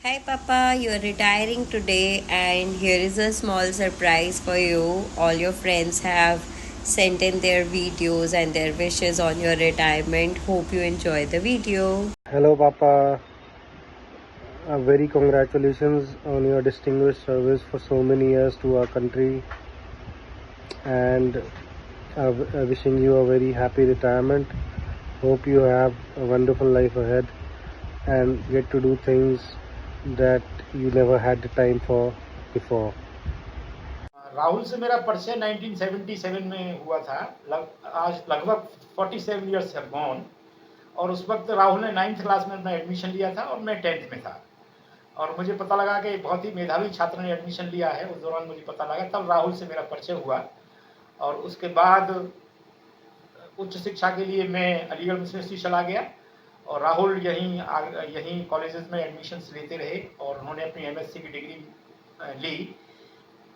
Hi Papa, you're retiring today, and here is a small surprise for you. All your friends have sent in their videos and their wishes on your retirement. Hope you enjoy the video. Hello, Papa. Very congratulations on your distinguished service for so many years to our country, and wishing you a very happy retirement. Hope you have a wonderful life ahead and get to do things that you never had the time for before. Rahul से मेरा परिचय 1977 में हुआ था। आज लगभग 47 years have gone. और उस वक्त राहुल ने 9th क्लास में अपना एडमिशन लिया था और मैं 10th में था। और मुझे पता लगा कि बहुत ही मेधावी छात्र ने एडमिशन लिया है। उस दौरान मुझे पता लगा, तब राहुल से मेरा परिचय हुआ। और उसके बाद उच्च शिक्षा के लिए मैं अलीगढ़ मुस्लिम यूनिवर्सिटी चला गया और राहुल यहीं कॉलेजेस में एडमिशन्स लेते रहे और उन्होंने अपनी एमएससी की डिग्री ली।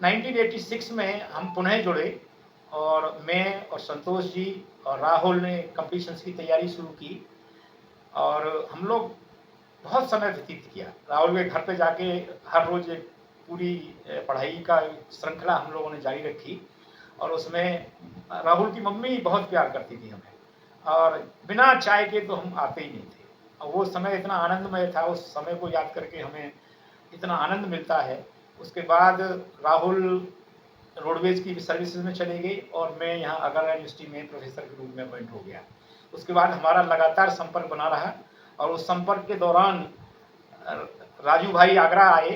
1986 में हम पुनः जुड़े और मैं और संतोष जी और राहुल ने कॉम्पिटिशन्स की तैयारी शुरू की और हम लोग बहुत समय व्यतीत किया। राहुल के घर पे जाके हर रोज़ एक पूरी पढ़ाई का श्रृंखला हम लोगों ने जारी रखी। और उसमें राहुल की मम्मी बहुत प्यार करती थी हमें, और बिना चाय के तो हम आते ही नहीं थे। और वो समय इतना आनंदमय था, उस समय को याद करके हमें इतना आनंद मिलता है। उसके बाद राहुल रोडवेज की सर्विसेज में चले गए और मैं यहाँ अग्रा यूनिवर्सिटी में प्रोफेसर के रूप में अपॉइंट हो गया। उसके बाद हमारा लगातार संपर्क बना रहा और उस संपर्क के दौरान राजू भाई आगरा आए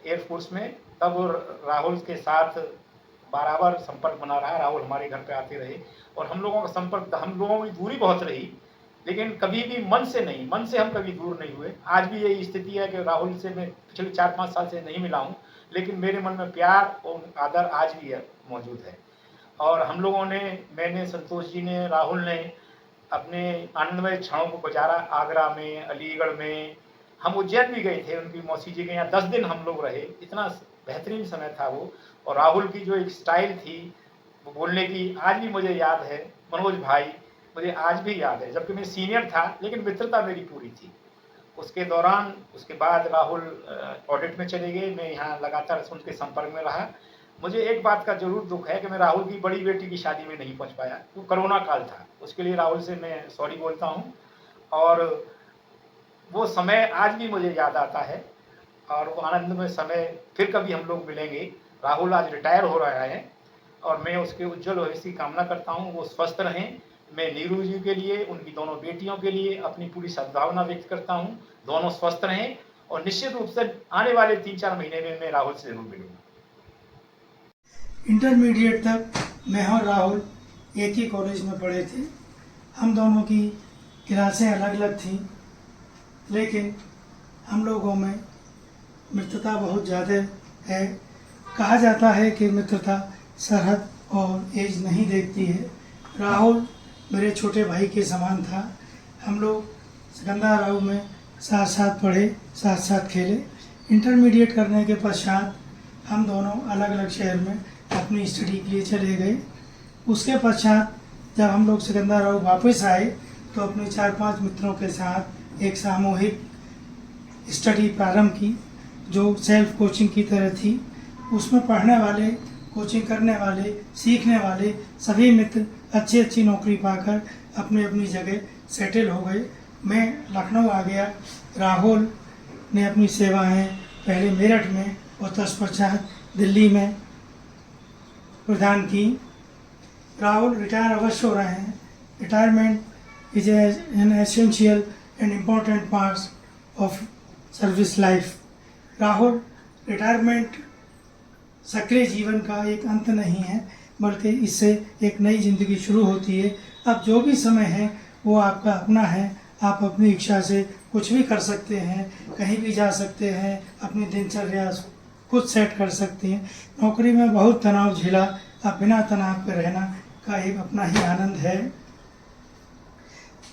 एयरफोर्स में, तब राहुल के साथ बराबर संपर्क बना रहा। राहुल हमारे घर पे आते रहे और हम लोगों का संपर्क, हम लोगों की दूरी बहुत रही लेकिन कभी भी मन से हम कभी दूर नहीं हुए। आज भी यही स्थिति है कि राहुल से मैं पिछले 4-5 साल से नहीं मिला हूँ, लेकिन मेरे मन में प्यार और आदर आज भी मौजूद है। और हम लोगों ने, मैंने, संतोष जी ने, राहुल ने अपने आनंदमय क्षणों को गुजारा। आगरा में, अलीगढ़ में, हम उज्जैन भी गए थे, उनकी मौसी जी के यहाँ 10 दिन हम लोग रहे। इतना बेहतरीन समय था वो। और राहुल की जो एक स्टाइल थी वो बोलने की, आज भी मुझे याद है। मनोज भाई मुझे आज भी याद है, जबकि मैं सीनियर था लेकिन मित्रता मेरी पूरी थी। उसके दौरान, उसके बाद राहुल ऑडिट में चले गए, मैं यहाँ लगातार उनके संपर्क में रहा। मुझे एक बात का जरूर दुख है कि मैं राहुल की बड़ी बेटी की शादी में नहीं पहुँच पाया। वो कोरोना काल था, उसके लिए राहुल से मैं सॉरी बोलता हूँ। और वो समय आज भी मुझे याद आता है और वो आनंदमय समय फिर कभी हम लोग मिलेंगे। राहुल आज रिटायर हो रहा है और मैं उसके उज्जवल भविष्य की कामना करता हूँ। वो स्वस्थ रहें। मैं नीरू जी के लिए, उनकी दोनों बेटियों के लिए अपनी पूरी सद्भावना व्यक्त करता हूँ। दोनों स्वस्थ रहें और निश्चित रूप से आने वाले 3-4 महीने में मैं राहुल से जरूर मिलूंगा। इंटरमीडिएट तक मैं और राहुल एक ही कॉलेज में पढ़े थे। हम दोनों की क्लासें अलग अलग थीं, लेकिन हम लोगों में मित्रता बहुत ज़्यादा है। कहा जाता है कि मित्रता सरहद और एज नहीं देखती है। राहुल मेरे छोटे भाई के समान था। हम लोग सिकंदराबाद में साथ साथ पढ़े, साथ साथ खेले। इंटरमीडिएट करने के पश्चात हम दोनों अलग अलग शहर में अपनी स्टडी के लिए चले गए। उसके पश्चात जब हम लोग सिकंदराबाद वापस आए तो अपने 4-5 मित्रों के साथ एक सामूहिक स्टडी प्रारंभ की, जो सेल्फ कोचिंग की तरह थी। उसमें पढ़ने वाले, कोचिंग करने वाले, सीखने वाले सभी मित्र अच्छी अच्छी नौकरी पाकर अपनी अपनी जगह सेटल हो गए। मैं लखनऊ आ गया। राहुल ने अपनी सेवाएं पहले मेरठ में और तत्पश्चात दिल्ली में प्रदान की। राहुल रिटायर अवश्य हो रहे हैं। Retirement is an essential and important part of service life. Rahul, retirement सक्रिय जीवन का एक अंत नहीं है, बल्कि इससे एक नई जिंदगी शुरू होती है। अब जो भी समय है वो आपका अपना है। आप अपनी इच्छा से कुछ भी कर सकते हैं, कहीं भी जा सकते हैं, अपनी दिनचर्या खुद सेट कर सकते हैं। नौकरी में बहुत तनाव झेला, अब बिना तनाव के रहना का एक अपना ही आनंद है।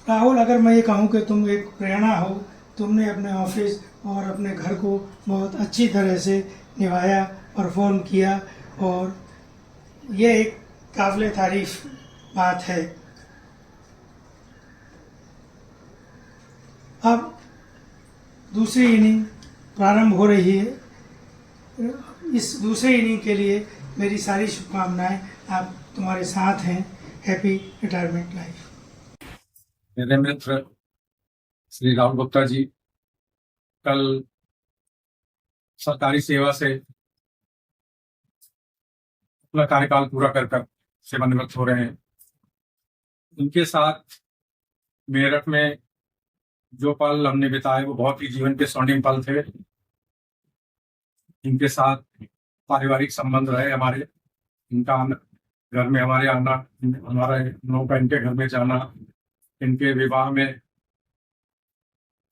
राहुल, अगर मैं ये कहूँ कि तुम एक प्रेरणा हो, तुमने अपने ऑफिस और अपने घर को बहुत अच्छी तरह से निभाया, परफॉर्म किया, और ये एक काबिल तारीफ बात है। अब दूसरी इनिंग प्रारंभ हो रही है। इस दूसरे इनिंग के लिए मेरी सारी शुभकामनाएं। आप तुम्हारे साथ हैं। Happy retirement life. मेरे मित्र श्री राहुल गुप्ता जी कल सरकारी सेवा से अपना कार्यकाल पूरा कर सेवानिवृत्त हो रहे हैं। उनके साथ मेरठ में जो पल हमने बिताए वो बहुत ही जीवन के स्वर्णिम पल थे। इनके साथ पारिवारिक संबंध रहे हमारे। इनका घर में हमारे आना, हमारा लोगों का इनके घर में जाना, इनके विवाह में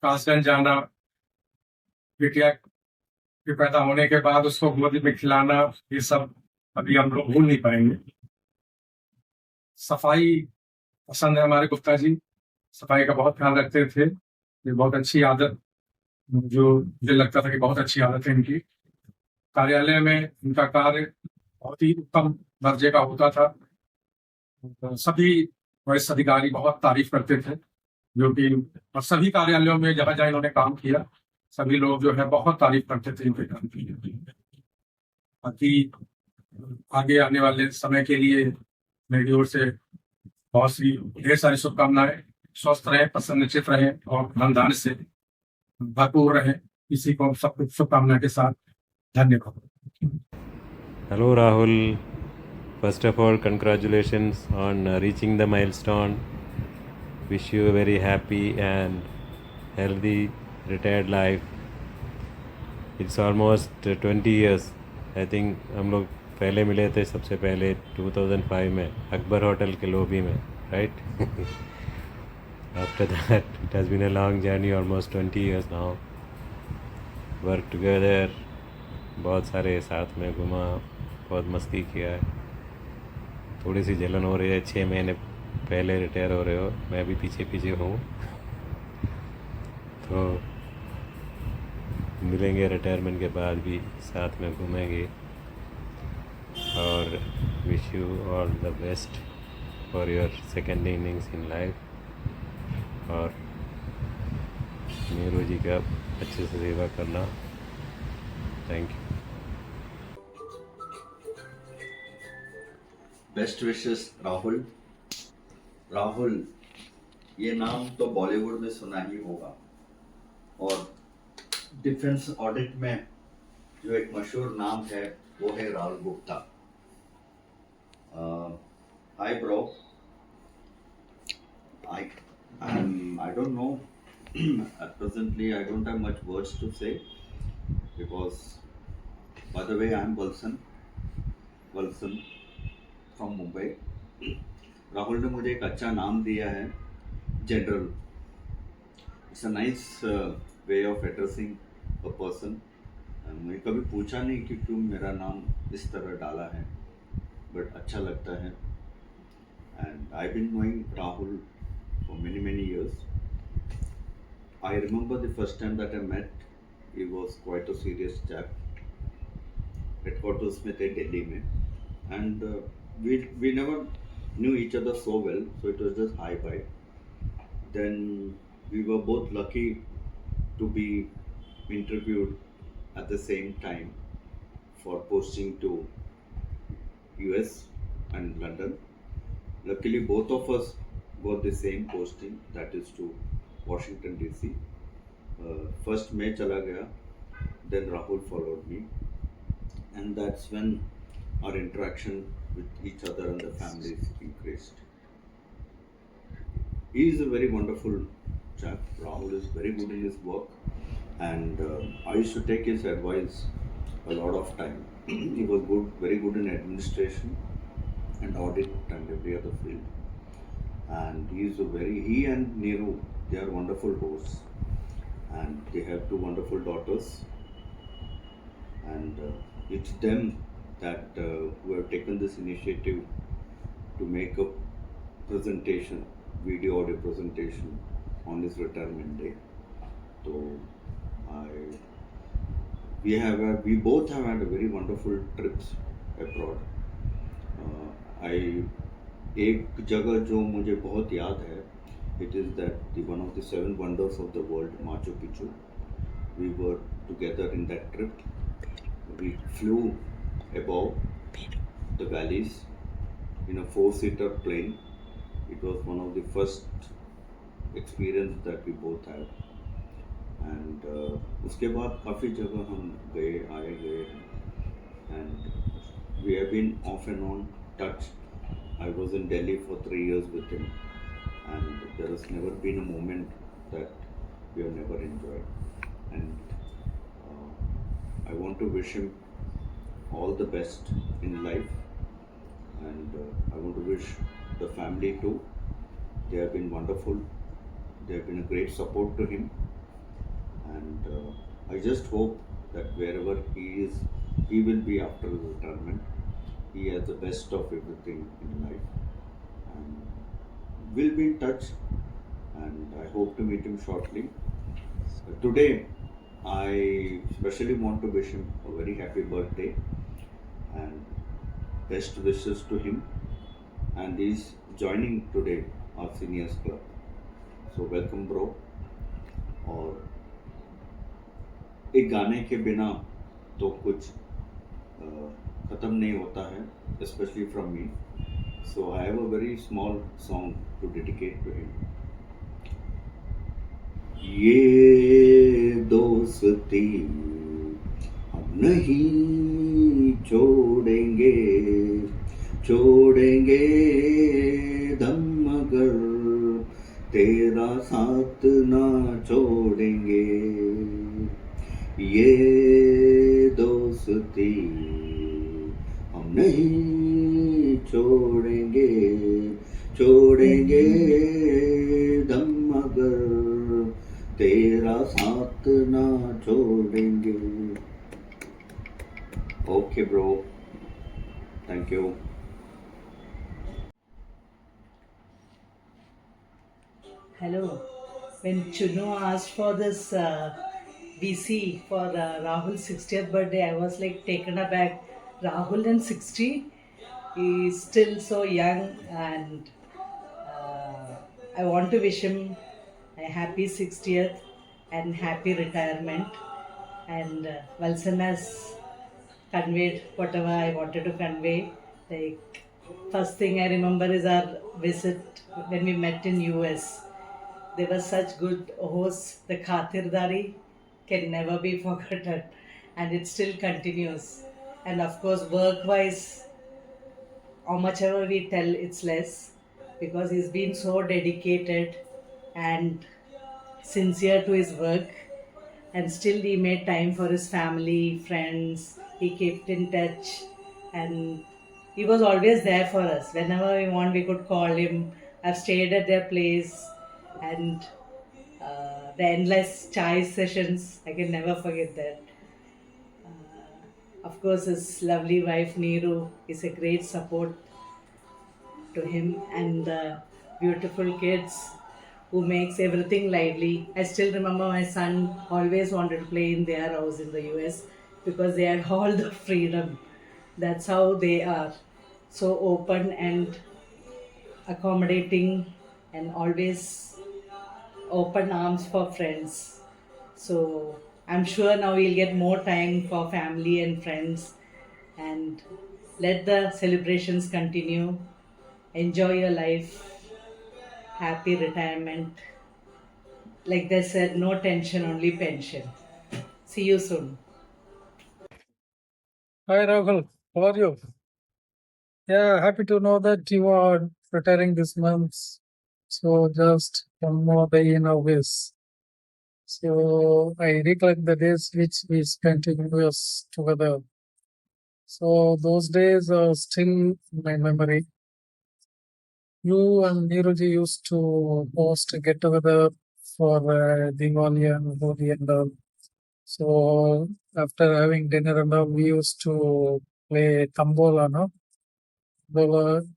कासगंज जाना, बिटिया के पैदा होने के बाद उसको गोद में खिलाना, ये सब अभी हम लोग भूल नहीं पाएंगे। सफाई पसंद है हमारे गुप्ता जी, सफाई का बहुत ख्याल रखते थे। ये बहुत अच्छी आदत, जो मुझे लगता था कि बहुत अच्छी आदत है इनकी। कार्यालय में इनका कार्य बहुत ही उत्तम दर्जे का होता था। सभी वरिष्ठ अधिकारी बहुत तारीफ करते थे, जो कि और सभी कार्यालयों में जहाँ जहाँ इन्होंने काम किया सभी लोग जो है बहुत तारीफ करते थे इनके काम की। बाकी आगे आने वाले समय के लिए मेरी ओर से बहुत सी ढेर सारी शुभकामनाएं। स्वस्थ रहें, प्रसन्नचित रहें और धन धान्य से भरपूर रहें। इसी को सब कुछ शुभकामना के साथ धन्यवाद। Hello Rahul, first of all congratulations on reaching the milestone. Wish you a very happy and healthy retired life. It's almost 20 years. I think हम लोग पहले मिले थे सबसे पहले 2005 में अकबर होटल के लॉबी में, right? After that it has been a long journey, almost 20 years now. Work together, बहुत सारे साथ में घुमा, बहुत मस्ती किया है। थोड़ी सी जलन हो रही है, 6 महीने पहले रिटायर हो रहे हो, मैं भी पीछे पीछे हूँ। तो मिलेंगे रिटायरमेंट के बाद भी, साथ में घूमेंगे। और wish you all the best for your second innings in life. और नीरू जी का अच्छे से सेवा करना। Thank you. Best wishes Rahul. Rahul, ये नाम तो बॉलीवुड में सुना ही होगा, और डिफेंस ऑडिट में जो एक मशहूर नाम है वो है Rahul Gupta. Hi bro, I don't know presently I don't have much words to say, because by the way I am Wilson from Mumbai. Rahul ने मुझे एक अच्छा नाम दिया है, general. It's a nice way of addressing a person. मुझे कभी पूछा नहीं कि क्यों मेरा नाम इस तरह डाला है, बट अच्छा लगता है। And I been knowing Rahul for many years. I remember the first time that I met, he was quite a serious chap. Headquarters में थे दिल्ली में, and we never knew each other so well, so it was just hi bye. Then we were both lucky to be interviewed at the same time for posting to US and London. Luckily both of us got the same posting, that is to Washington DC. First मैं चला गया, then Rahul followed me, and that's when our interaction with each other and the families increased. He is a very wonderful chap. Rahul is very good in his work, and I used to take his advice a lot of time. He was good, very good in administration and audit and every other field. And he and Neeru, they are wonderful hosts, and they have 2 wonderful daughters, and it's them that who have taken this initiative to make a presentation, video audio presentation on his retirement day. So we both have had a very wonderful trips abroad. एक जगह जो मुझे बहुत याद है, it is that one of the 7 wonders of the world, Machu Picchu. We were together in that trip. We flew above the valleys in a four-seater plane. It was one of the first experience that we both had. And उसके बाद काफ़ी जगह हम गए हैं and we have been off and on touch. I was in Delhi for 3 years with him and there has never been a moment that we have never enjoyed. And I want to wish him all the best in life and I want to wish the family too. They have been wonderful. They have been a great support to him and I just hope that wherever he is, he will be after his retirement. He has the best of everything in life and we'll be in touch and I hope to meet him shortly. Today, I especially want to wish him a very happy birthday and best wishes to him. And he's joining today our seniors club. So welcome, bro. और एक गाने के बिना तो कुछ ख़त्म नहीं होता है, especially from me. So I have a very small song to dedicate to him. ये दोस्ती हम नहीं छोड़ेंगे दम मगर तेरा साथ ना छोड़ेंगे ये दोस्ती हम नहीं छोड़ेंगे दम मगर तेरा साथ ना छोड़ेंगे. Okay, bro. Thank you. Hello. When Chunu asked for this VC for Rahul's 60th birthday, I was like taken aback. Rahul in 60? He's still so young, and I want to wish him a happy 60th and happy retirement. And Valsan has conveyed whatever I wanted to convey. Like, first thing I remember is our visit when we met in US. They were such good hosts. The Khatirdari can never be forgotten, and it still continues. And of course, work-wise, how much ever we tell, it's less, because he's been so dedicated and sincere to his work, and still he made time for his family, friends. He kept in touch, and he was always there for us. Whenever we want, we could call him. I've stayed at their place, and the endless chai sessions, I can never forget that. Of course, his lovely wife Neeru is a great support to him, and the beautiful kids who makes everything lively. I still remember my son always wanted to play in their house in the US because they had all the freedom. That's how they are, so open and accommodating and always open arms for friends. So I'm sure now we'll get more time for family and friends, and let the celebrations continue. Enjoy your life. Happy retirement. Like they said, no tension, only pension. See you soon. Hi Rahul, how are you? Yeah, happy to know that you are retiring this month. So just one more day in August. So I recollect the days which we spent in US together. So those days are still in my memory. You and Neeruji used to host a get together for Diwali and Holi and all. So after having dinner and all, we used to play Tambola, no?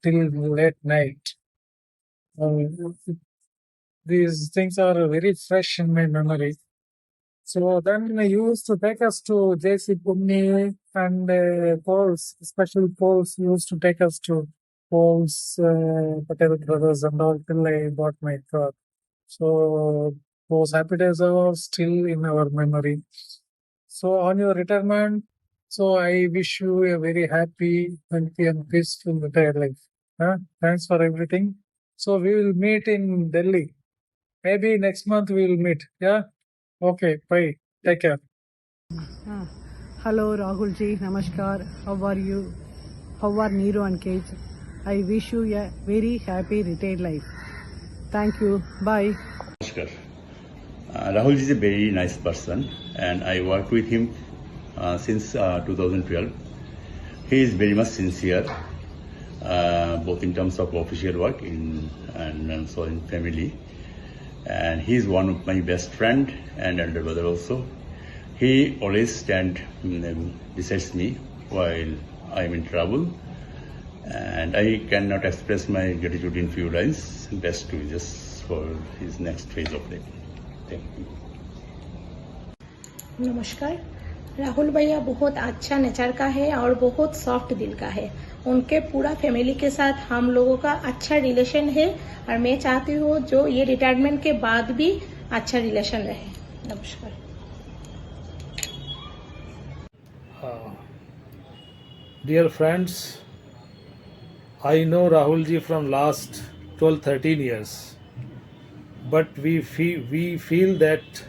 Till late night. These things are very fresh in my memory. So then you used to take us to JC Pumni and Paul's, especially Paul's used to take us to Paul's, Patel Brothers and all till I bought my car. So those happy days are still in our memory. So on your retirement, so I wish you a very happy, healthy, and peaceful retired life. Thanks for everything. So we will meet in Delhi. Maybe next month we will meet. Yeah. Okay. Bye. Take care. Hello Rahul ji, Namaskar. How are you? How are Nero and Kate? I wish you a very happy retired life. Thank you. Bye. Namaskar. Rahul is a very nice person and I worked with him since 2012. He is very much sincere, both in terms of official work and also in family. And he is one of my best friend and elder brother also. He always stand besides me while I am in trouble. And I cannot express my gratitude in few lines. Best wishes for his next phase of life. Thank you. नमस्कार। राहुल भैया बहुत अच्छा nature का है और बहुत soft दिल का है। उनके पूरा फैमिली के साथ हम लोगों का अच्छा रिलेशन है और मैं चाहती हूँ जो ये रिटायरमेंट के बाद भी अच्छा रिलेशन रहे। नमस्कार। Dear friends, I know Rahul ji from last 12-13 years, but we feel that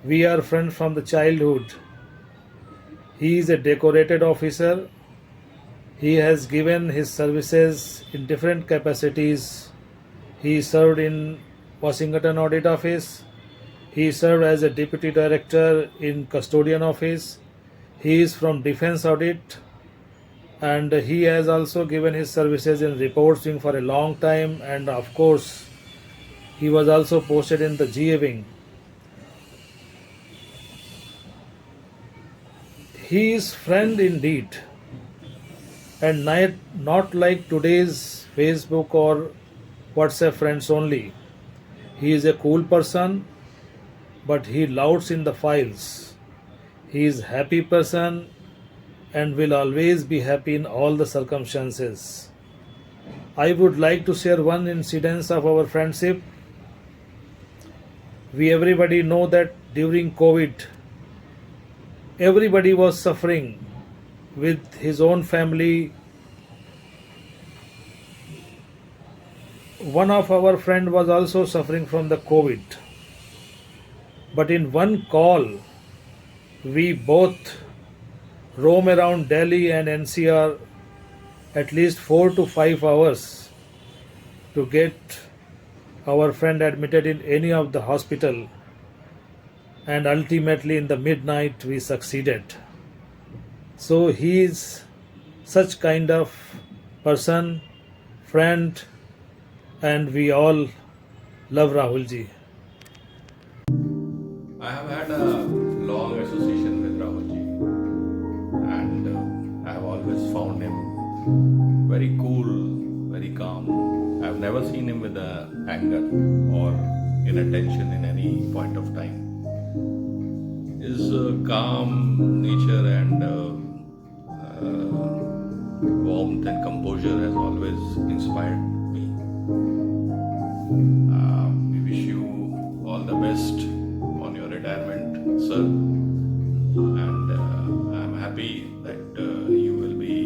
we are friends from the childhood. He is a decorated officer. He has given his services in different capacities. He served in Washington Audit Office. He served as a Deputy Director in Custodian Office. He is from Defense Audit. And he has also given his services in reporting for a long time, and of course he was also posted in the GA wing. He is friend indeed, and not like today's Facebook or WhatsApp friends only. He is a cool person, but he louds in the files. He is happy person and will always be happy in all the circumstances. I would like to share one incident of our friendship. We everybody know that during COVID, everybody was suffering with his own family. One of our friend was also suffering from the COVID. But in one call, we both roam around Delhi and NCR at least 4 to 5 hours to get our friend admitted in any of the hospital, and ultimately in the midnight we succeeded. So he is such kind of person, friend, and we all love Rahul ji. I have had a long association with Rahul ji, and I have always found him very cool, very calm. I have never seen him with anger or in a tension in any point of time. His calm nature and warmth and composure has always inspired me. We wish you all the best on your retirement, sir, and I'm happy that you will be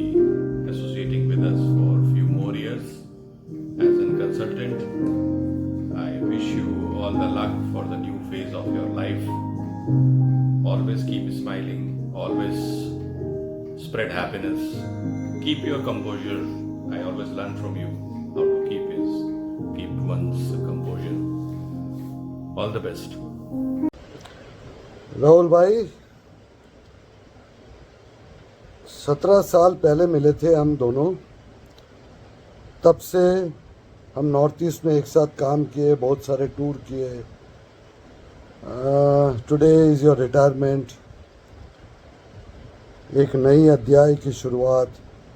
associating with us for a few more years as a consultant. I wish you all the luck for the new phase of your life. Always keep smiling, always spread happiness, keep your composure. I always learn from you how to keep one's composure. All the best. Rahul भाई 17 साल पहले मिले थे हम दोनों। तब से हम नॉर्थ ईस्ट में एक साथ काम किए, बहुत सारे टूर किए। टुडे इज़ योर रिटायरमेंट, एक नई अध्याय की शुरुआत,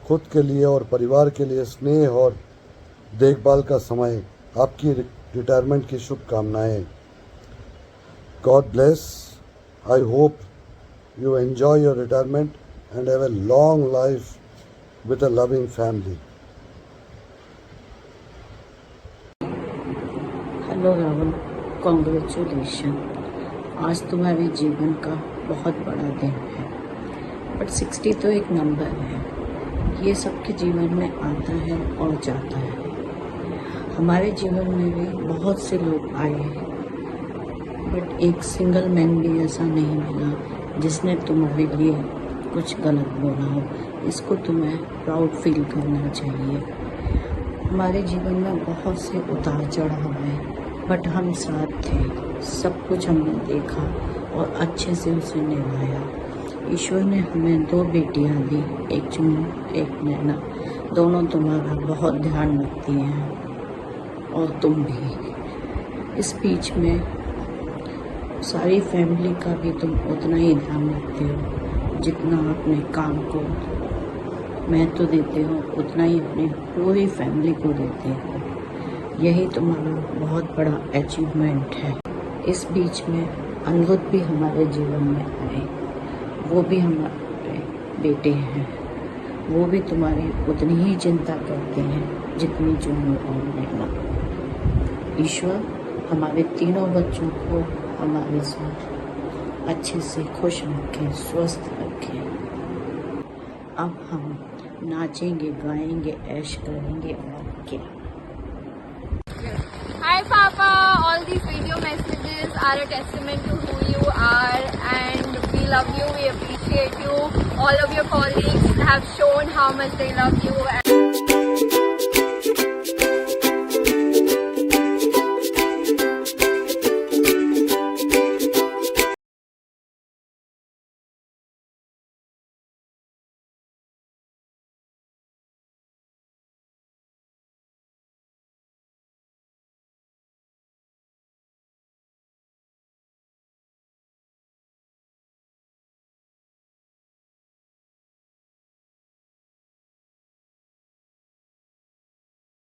खुद के लिए और परिवार के लिए स्नेह और देखभाल का समय। आपकी रिटायरमेंट की शुभकामनाएं। God bless. I hope you enjoy your retirement and have a long life with a loving family. Hello Rahul, congratulation. आज तुम्हारे जीवन का बहुत बड़ा दिन है, बट 60 तो एक नंबर है। ये सबके जीवन में आता है और जाता है। हमारे जीवन में भी बहुत से लोग आए हैं, बट एक सिंगल मैन भी ऐसा नहीं मिला जिसने तुम्हारे लिए कुछ गलत बोला हो। इसको तुम्हें प्राउड फील करना चाहिए। हमारे जीवन में बहुत से उतार चढ़ाव है, बट हम साथ थे। सब कुछ हमने देखा और अच्छे से उसे निभाया। ईश्वर ने हमें 2 बेटियां दी, एक चुन्नू एक नैना। दोनों तुम्हारा बहुत ध्यान रखती हैं और तुम भी। इस बीच में सारी फैमिली का भी तुम उतना ही ध्यान रखते हो जितना अपने काम को महत्व देते हो, उतना ही अपनी पूरी फैमिली को देते हो। यही तुम्हारा बहुत बड़ा अचीवमेंट है। इस बीच में अनिरुद्ध भी हमारे जीवन में आए। वो भी हमारे बेटे हैं। वो भी तुम्हारी उतनी ही चिंता करते हैं जितनी चुन्नू और नैना। ईश्वर हमारे तीनों बच्चों को हमारे साथ अच्छे से खुश रखें, स्वस्थ रखें। अब हम नाचेंगे, गाएंगे, ऐश करेंगे और क्या। Hi Papa, all these video messages are a testament to who you are, and we love you, we appreciate you. All of your colleagues have shown how much they love you.